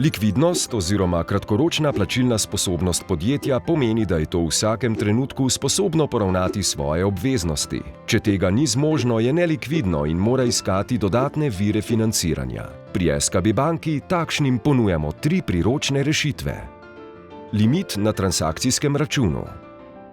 Likvidnost oziroma kratkoročna plačilna sposobnost podjetja pomeni, da je to v vsakem trenutku sposobno poravnati svoje obveznosti. Če tega ni zmožno, je nelikvidno in mora iskati dodatne vire financiranja. Pri SKB banki takšnim ponujamo 3 priročne rešitve. Limit na transakcijskem računu.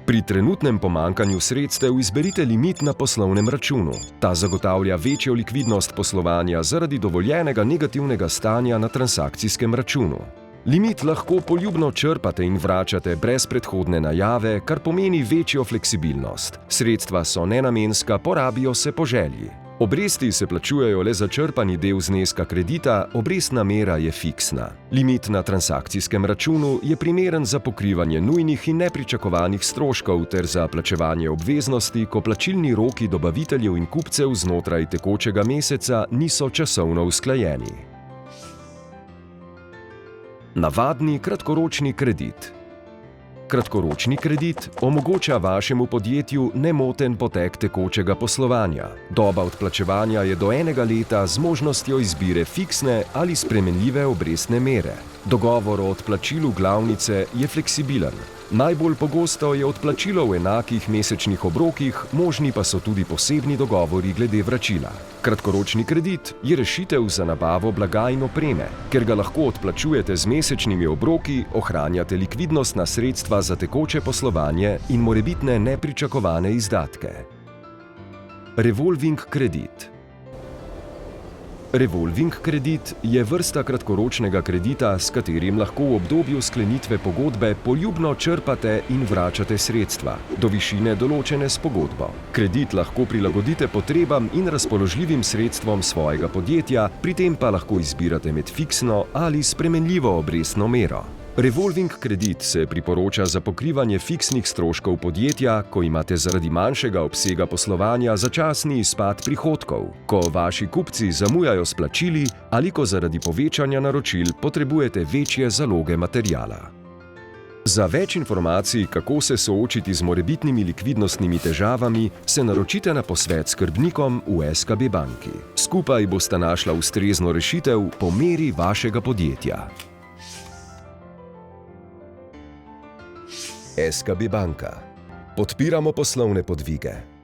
Pri trenutnem pomanjkanju sredstev izberite limit na poslovnem računu. Ta zagotavlja večjo likvidnost poslovanja zaradi dovoljenega negativnega stanja na transakcijskem računu. Limit lahko poljubno črpate in vračate brez predhodne najave, kar pomeni večjo fleksibilnost. Sredstva so nenamenska, porabijo se po želji. Obresti se plačujejo le za črpani del zneska kredita, obrestna mera je fiksna. Limit na transakcijskem računu je primeren za pokrivanje nujnih in nepričakovanih stroškov ter za plačevanje obveznosti, ko plačilni roki dobaviteljev in kupcev znotraj tekočega meseca niso časovno usklajeni. Navadni kratkoročni kredit. Kratkoročni kredit omogoča vašemu podjetju nemoten potek tekočega poslovanja. Doba odplačevanja je do 1 leta z možnostjo izbire fiksne ali spremenljive obrestne mere. Dogovor o odplačilu glavnice je fleksibilen. Najbolj pogosto je odplačilo v enakih mesečnih obrokih, možni pa so tudi posebni dogovori glede vračila. Kratkoročni kredit je rešitev za nabavo blaga in opreme. Ker ga lahko odplačujete z mesečnimi obroki, ohranjate likvidnostna sredstva za tekoče poslovanje in morebitne nepričakovane izdatke. Revolving kredit. Revolving kredit je vrsta kratkoročnega kredita, s katerim lahko v obdobju sklenitve pogodbe poljubno črpate in vračate sredstva, do višine določene s pogodbo. Kredit lahko prilagodite potrebam in razpoložljivim sredstvom svojega podjetja, pri tem pa lahko izbirate med fiksno ali spremenljivo obrestno mero. Revolving kredit se priporoča za pokrivanje fiksnih stroškov podjetja, ko imate zaradi manjšega obsega poslovanja začasni izpad prihodkov, ko vaši kupci zamujajo s plačili ali ko zaradi povečanja naročil potrebujete večje zaloge materiala. Za več informacij, kako se soočiti z morebitnimi likvidnostnimi težavami, se naročite na posvet s skrbnikom v SKB banki. Skupaj boste našla ustrezno rešitev po meri vašega podjetja. SKB banka. Podpiramo poslovne podvige.